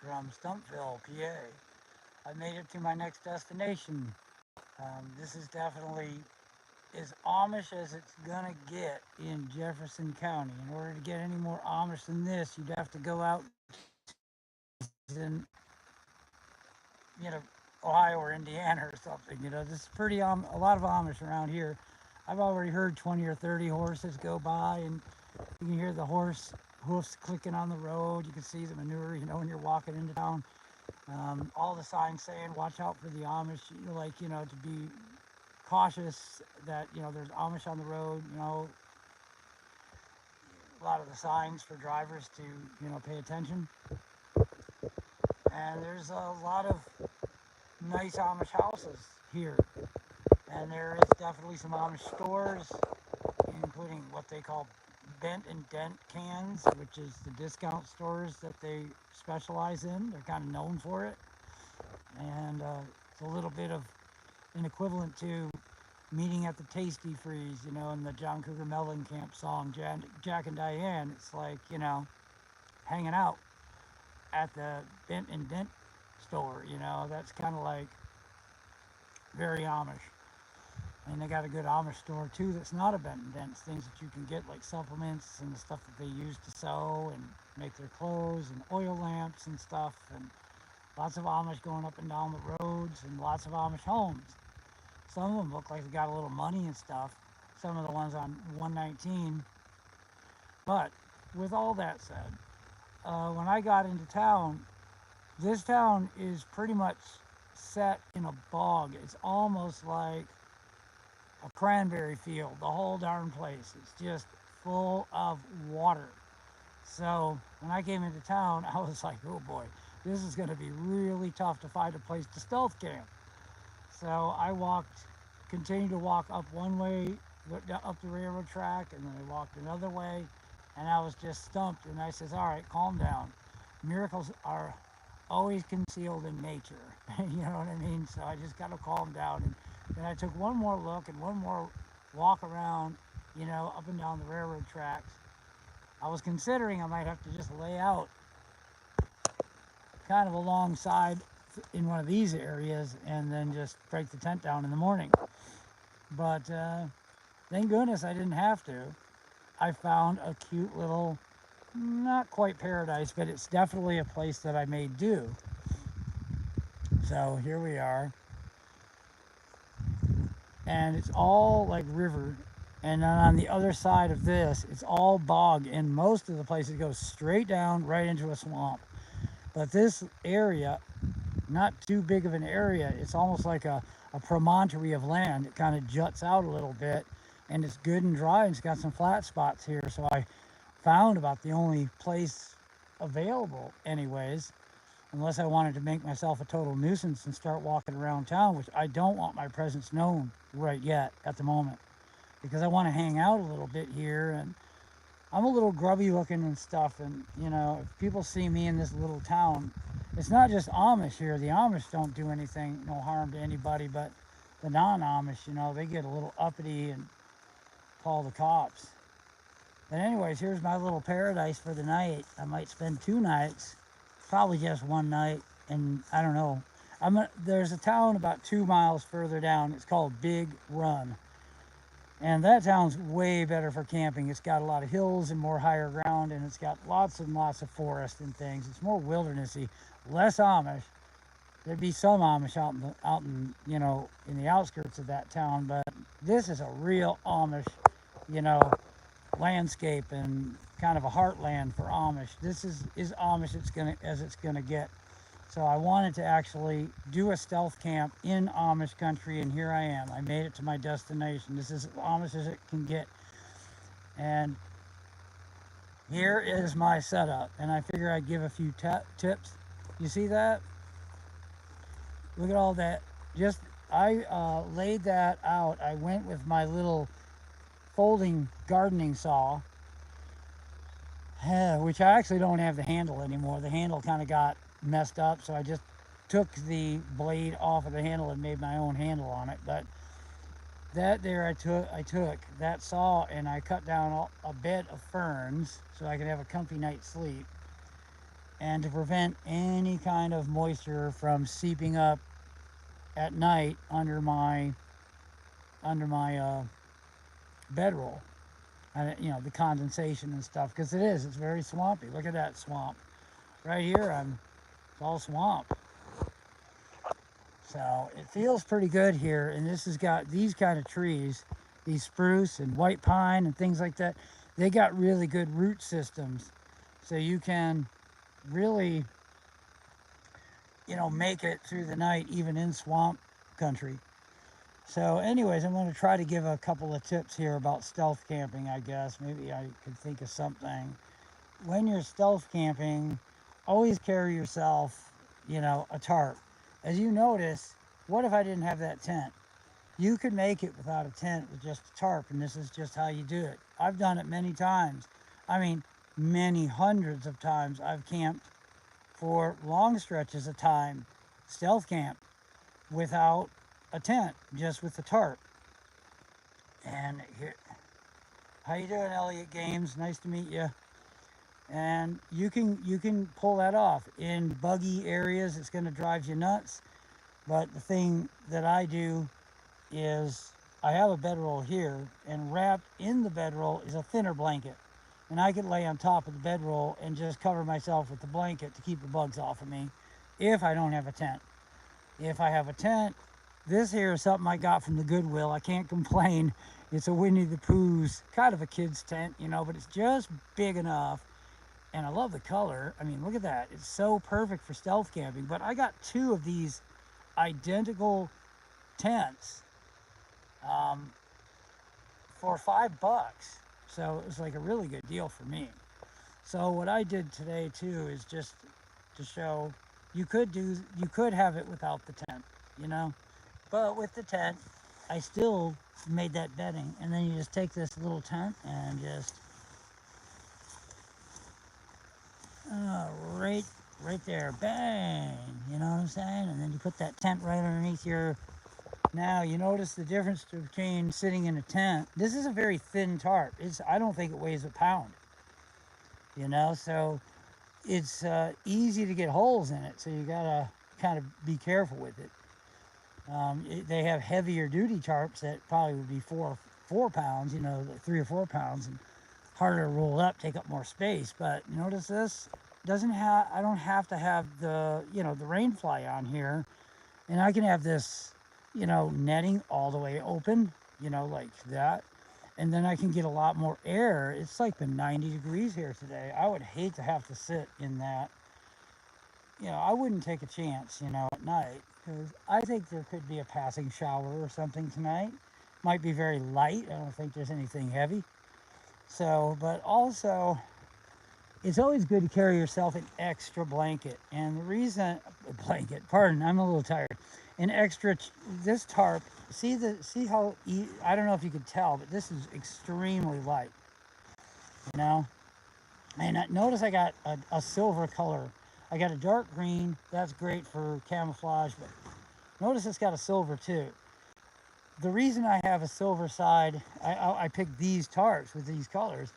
from Stumpville, PA. I made it to my next destination. This is definitely as Amish as it's gonna get in Jefferson County. In order to get any more Amish than this, you'd have to go out in, you know, Ohio or Indiana or something. This is pretty a lot of Amish around here. I've already heard 20 or 30 horses go by, and you can hear the horse hoofs clicking on the road. You can see the manure, when you're walking into town. All the signs saying, watch out for the Amish, to be cautious that, there's Amish on the road, a lot of the signs for drivers to, pay attention. And there's a lot of nice Amish houses here. And there is definitely some Amish stores, including what they call bent and dent cans, which is the discount stores that they specialize in. They're kind of known for it. And it's a little bit of an equivalent to meeting at the Tasty Freeze, in the John Cougar Mellencamp song, Jack and Diane. It's like, hanging out at the bent and dent store, that's kind of like very Amish. And they got a good Amish store too that's not a bent and dents, things that you can get like supplements and the stuff that they use to sew and make their clothes and oil lamps and stuff, and lots of Amish going up and down the roads and lots of Amish homes. Some of them look like they got a little money and stuff, some of the ones on 119. But with all that said, when I got into town, this town is pretty much set in a bog. It's almost like a cranberry field. The whole darn place is just full of water. So when I came into town, I was like, oh boy, this is going to be really tough to find a place to stealth camp. So I continued to walk up one way, up the railroad track, and then I walked another way, and I was just stumped. And I says, all right, calm down. Miracles are always concealed in nature. You know what I mean? So I just got to calm down. And then I took one more look and one more walk around, up and down the railroad tracks. I was considering I might have to just lay out kind of alongside in one of these areas and then just break the tent down in the morning. But thank goodness I didn't have to. I found a cute little, not quite paradise, but it's definitely a place that I made do. So here we are. And it's all like river. And then on the other side of this, it's all bog. And most of the places go straight down right into a swamp. But this area, not too big of an area, it's almost like a promontory of land. It kind of juts out a little bit, and it's good and dry, and it's got some flat spots here. So I found about the only place available anyways, unless I wanted to make myself a total nuisance and start walking around town, which I don't want my presence known right yet at the moment, because I want to hang out a little bit here. And I'm a little grubby looking and stuff, and if people see me in this little town, it's not just Amish here. The Amish don't do anything, no harm to anybody, but the non-Amish, they get a little uppity and call the cops. But anyways, here's my little paradise for the night. I might spend 2 nights, probably just 1 night, and I don't know. There's a town about 2 miles further down. It's called Big Run. And that town's way better for camping. It's got a lot of hills and more higher ground, and it's got lots and lots of forest and things. It's more wildernessy, less Amish. There'd be some Amish out in in the outskirts of that town, but this is a real Amish, landscape and kind of a heartland for Amish. This is Amish as it's gonna get. So I wanted to actually do a stealth camp in Amish country, and here I am. I made it to my destination. This is as Amish as it can get. And here is my setup. And I figure I'd give a few tips. You see that? Look at all that. I laid that out. I went with my little folding gardening saw, which I actually don't have the handle anymore. The handle kind of got messed up, so I just took the blade off of the handle and made my own handle on it. But that there, I took that saw and I cut down a bed of ferns so I could have a comfy night's sleep. and to prevent any kind of moisture from seeping up at night under my bedroll. You know, the condensation and stuff, because it's very swampy. Look at that swamp right here. It's all swamp. So it feels pretty good here, and this has got these kind of trees, these spruce and white pine and things like that. They got really good root systems, so you can really, make it through the night even in swamp country. So anyways, I'm going to try to give a couple of tips here about stealth camping, I guess. Maybe I could think of something. When you're stealth camping, always carry yourself, a tarp. As you notice, what if I didn't have that tent? You could make it without a tent with just a tarp, and this is just how you do it. I've done it many times. I mean, many hundreds of times I've camped for long stretches of time, stealth camp, without a tent, just with the tarp. And here, how you doing, Elliot Games? Nice to meet you. And you can pull that off in buggy areas. It's going to drive you nuts. But the thing that I do is I have a bedroll here, and wrapped in the bedroll is a thinner blanket. And I can lay on top of the bedroll and just cover myself with the blanket to keep the bugs off of me if I don't have a tent. If I have a tent, this here is something I got from the Goodwill. I can't complain. It's a Winnie the Pooh's, kind of a kid's tent, but it's just big enough. And I love the color. I mean, look at that. It's so perfect for stealth camping. But I got two of these identical tents um, for $5. So it was like a really good deal for me. So what I did today too is just to show you could have it without the tent, but with the tent, I still made that bedding. And then you just take this little tent and just right there, bang, you know what I'm saying? And then you put that tent right underneath your. Now you notice the difference between sitting in a tent. This is a very thin tarp. I don't think it weighs a pound, so it's easy to get holes in it, so you gotta kind of be careful with it. They have heavier duty tarps that probably would be 4 pounds, like 3 or 4 pounds, and harder to roll up, take up more space. But notice this doesn't have. I don't have to have the rain fly on here, and I can have this netting all the way open, like that. And then I can get a lot more air. It's like been 90 degrees here today. I would hate to have to sit in that. I wouldn't take a chance, at night, because I think there could be a passing shower or something tonight. Might be very light. I don't think there's anything heavy. So, but also, it's always good to carry yourself an extra blanket. And the reason, pardon, I'm a little tired. An extra, this tarp, see how, I don't know if you could tell, but this is extremely light, And notice I got a silver color. I got a dark green, that's great for camouflage, but notice it's got a silver too. The reason I have a silver side, I picked these tarps with these colors,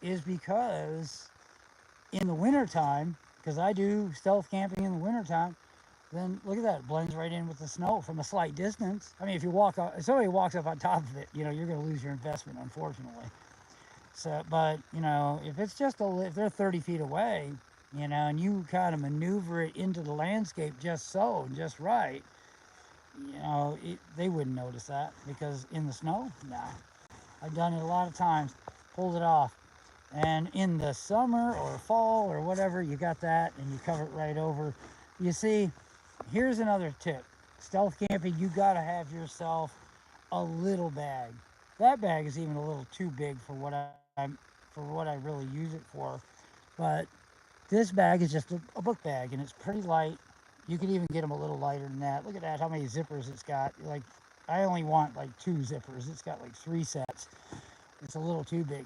is because in the wintertime, because I do stealth camping in the wintertime, then look at that, it blends right in with the snow from a slight distance. I mean, if somebody walks up on top of it, you're going to lose your investment, unfortunately. So, but, if it's if they're 30 feet away, and you kind of maneuver it into the landscape just just right, they wouldn't notice that, because in the snow, nah. I've done it a lot of times, pulled it off. And in the summer or fall or whatever, you got that and you cover it right over. You see, here's another tip. Stealth camping, you got to have yourself a little bag. That bag is even a little too big for what I really use it for. But this bag is just a book bag, and it's pretty light. You could even get them a little lighter than that. Look at that, how many zippers it's got. Like, I only want like 2 zippers. It's got like 3 sets. It's a little too big.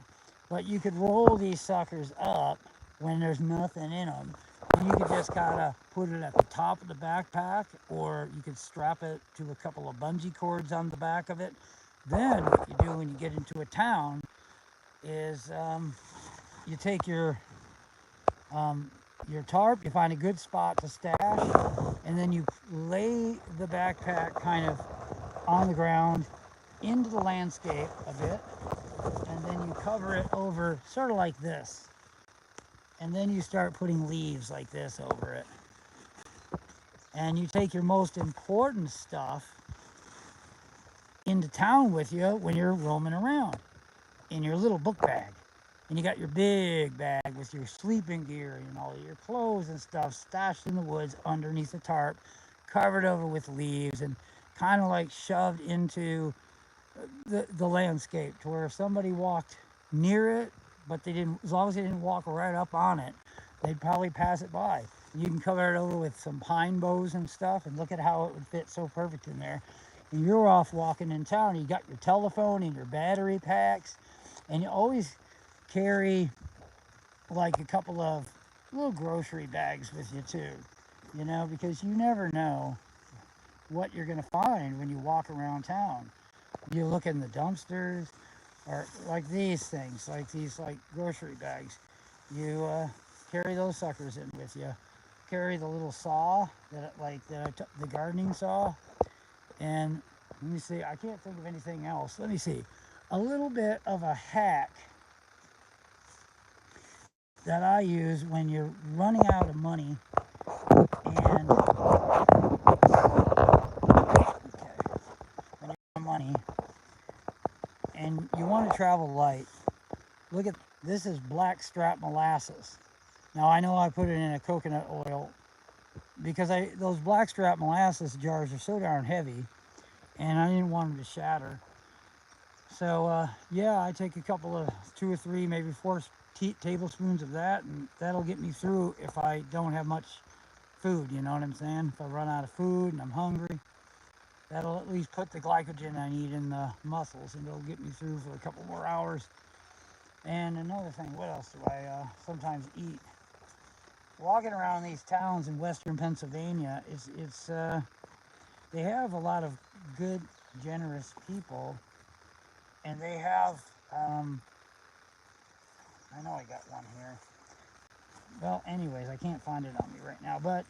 But you could roll these suckers up when there's nothing in them. And you could just kind of put it at the top of the backpack, or you could strap it to a couple of bungee cords on the back of it. Then what you do when you get into a town is you take your your tarp, you find a good spot to stash, and then you lay the backpack kind of on the ground into the landscape a bit, and then you cover it over sort of like this. And then you start putting leaves like this over it. And you take your most important stuff into town with you when you're roaming around in your little book bag. And you got your big bag with your sleeping gear and all your clothes and stuff stashed in the woods underneath the tarp, covered over with leaves and kind of like shoved into the landscape to where if somebody walked near it, but they didn't, as long as they didn't walk right up on it, they'd probably pass it by. You can cover it over with some pine boughs and stuff, and look at how it would fit so perfect in there. And you're off walking in town, you got your telephone and your battery packs, and you always carry like a couple of little grocery bags with you too, you know, because you never know what you're going to find when you walk around town. You look in the dumpsters, or like these things, like these like grocery bags. You carry those suckers in with you. Carry the little saw the gardening saw, and let me see. I can't think of anything else. Let me see. A little bit of a hack that I use when you're running out of money, and when you're out of money and you want to travel light. Look at this is blackstrap molasses. Now I know I put it in a coconut oil because those blackstrap molasses jars are so darn heavy, and I didn't want them to shatter. So yeah, I take a couple of 2 or 3, maybe 4 tablespoons of that, and that'll get me through if I don't have much food. You know what I'm saying? If I run out of food and I'm hungry, that'll at least put the glycogen I need in the muscles, and it'll get me through for a couple more hours. And another thing, what else do I sometimes eat? Walking around these towns in western Pennsylvania, they have a lot of good, generous people, and they have, I know I got one here. Well, anyways, I can't find it on me right now, but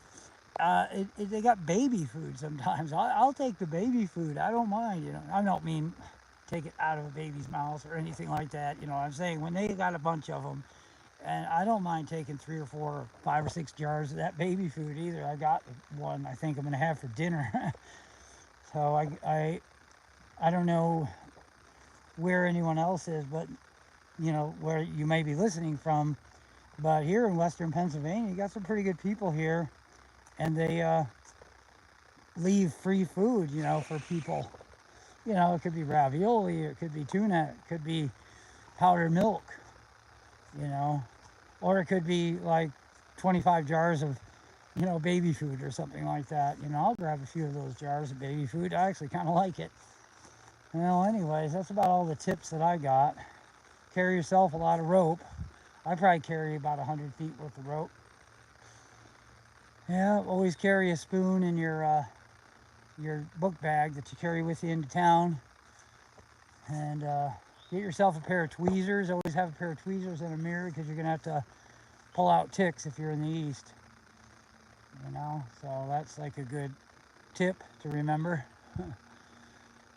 they got baby food sometimes. I'll take the baby food. I don't mind, you know. I don't mean take it out of a baby's mouth or anything like that. You know what I'm saying? When they got a bunch of them, and I don't mind taking 3 or 4 or 5 or 6 jars of that baby food either. I got one I think I'm going to have for dinner. So I don't know where anyone else is, but you know, where you may be listening from. But here in western Pennsylvania, you got some pretty good people here, and they leave free food, you know, for people. You know, it could be ravioli, it could be tuna, it could be powdered milk, you know, or it could be like 25 jars of, you know, baby food or something like that. You know, I'll grab a few of those jars of baby food. I actually kind of like it. Well, anyways, that's about all the tips that I got. Carry yourself a lot of rope. I probably carry about 100 feet worth of rope. Yeah, always carry a spoon in your book bag that you carry with you into town. And get yourself a pair of tweezers. Always have a pair of tweezers and a mirror, because you're going to have to pull out ticks if you're in the east. You know, so that's like a good tip to remember.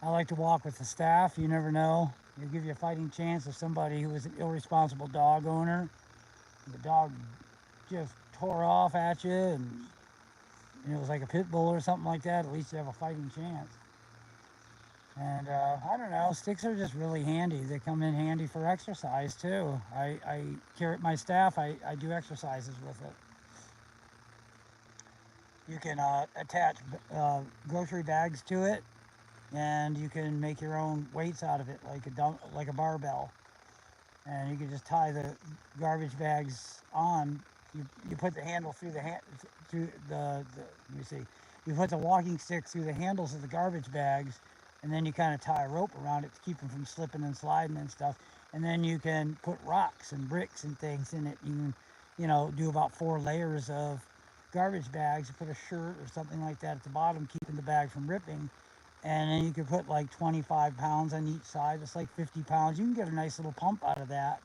I like to walk with the staff. You never know. It'll give you a fighting chance of somebody who is an irresponsible dog owner. The dog just tore off at you, and it was like a pit bull or something like that. At least you have a fighting chance. And I don't know, sticks are just really handy. They come in handy for exercise too. I carry my staff. I do exercises with it. You can attach grocery bags to it, and you can make your own weights out of it, like a barbell. And you can just tie the garbage bags on. You put the handle through let me see. You put the walking stick through the handles of the garbage bags, and then you kind of tie a rope around it to keep them from slipping and sliding and stuff. And then you can put rocks and bricks and things in it. You can, you know, do about 4 layers of garbage bags. You put a shirt or something like that at the bottom, keeping the bag from ripping. And then you could put like 25 pounds on each side. It's like 50 pounds. You can get a nice little pump out of that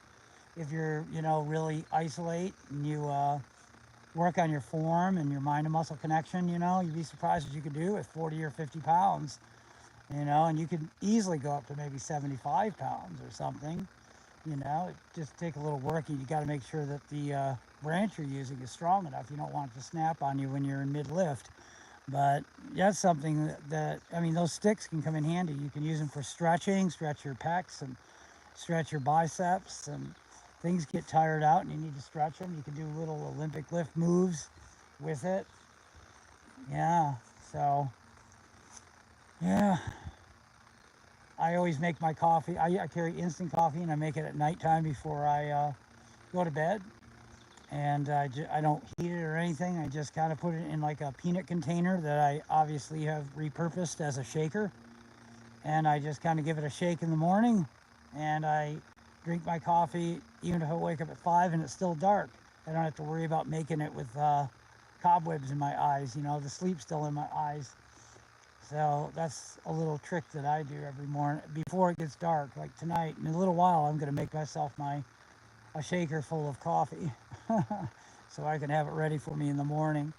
if you're, you know, really isolate, and work on your form and your mind and muscle connection. You'd be surprised what you could do with 40 or 50 pounds. And you could easily go up to maybe 75 pounds or something. It just take a little working. You got to make sure that the branch you're using is strong enough. You don't want it to snap on you when you're in mid-lift. But that's something I mean, those sticks can come in handy. You can use them for stretching, stretch your pecs and stretch your biceps, and things get tired out and you need to stretch them. You can do little Olympic lift moves with it. Yeah, so, yeah. I always make my coffee. I carry instant coffee and I make it at nighttime before I go to bed. And I don't heat it or anything. I just kind of put it in like a peanut container that I obviously have repurposed as a shaker. And I just kind of give it a shake in the morning. And I drink my coffee even if I wake up at 5 and it's still dark. I don't have to worry about making it with cobwebs in my eyes. The sleep's still in my eyes. So that's a little trick that I do every morning before it gets dark. Like tonight, in a little while, I'm going to make myself a shaker full of coffee so I can have it ready for me in the morning.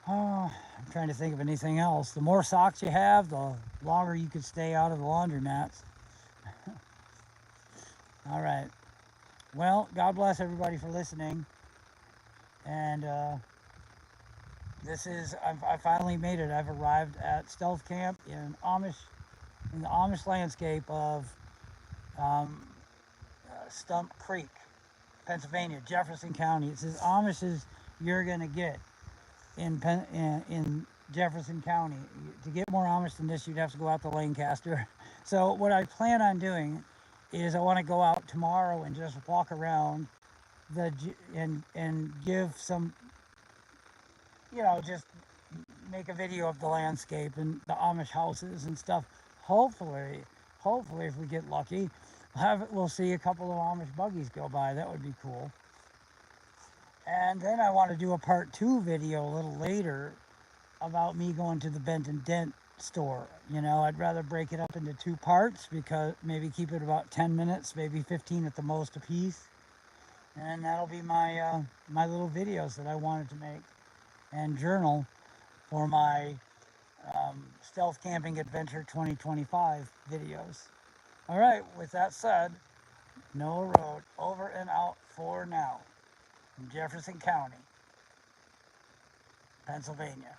Oh, I'm trying to think of anything else. The more socks you have, the longer you could stay out of the laundromats. All right. Well, God bless everybody for listening. And I finally made it. I've arrived at Stealth Camp in the Amish landscape of Stump Creek, Pennsylvania, Jefferson County. It's as Amish as you're going to get in Jefferson County. To get more Amish than this, you'd have to go out to Lancaster. So what I plan on doing is I want to go out tomorrow and just walk around and give some, just make a video of the landscape and the Amish houses and stuff. Hopefully, if we get lucky, we'll see a couple of Amish buggies go by. That would be cool. And then I want to do a part 2 video a little later about me going to the Bent and Dent store. I'd rather break it up into 2 parts, because maybe keep it about 10 minutes, maybe 15 at the most a piece. And that'll be my little videos that I wanted to make and journal for my Stealth Camping Adventure 2025 videos. All right, with that said, Noah Road, over and out for now, from Jefferson County, Pennsylvania.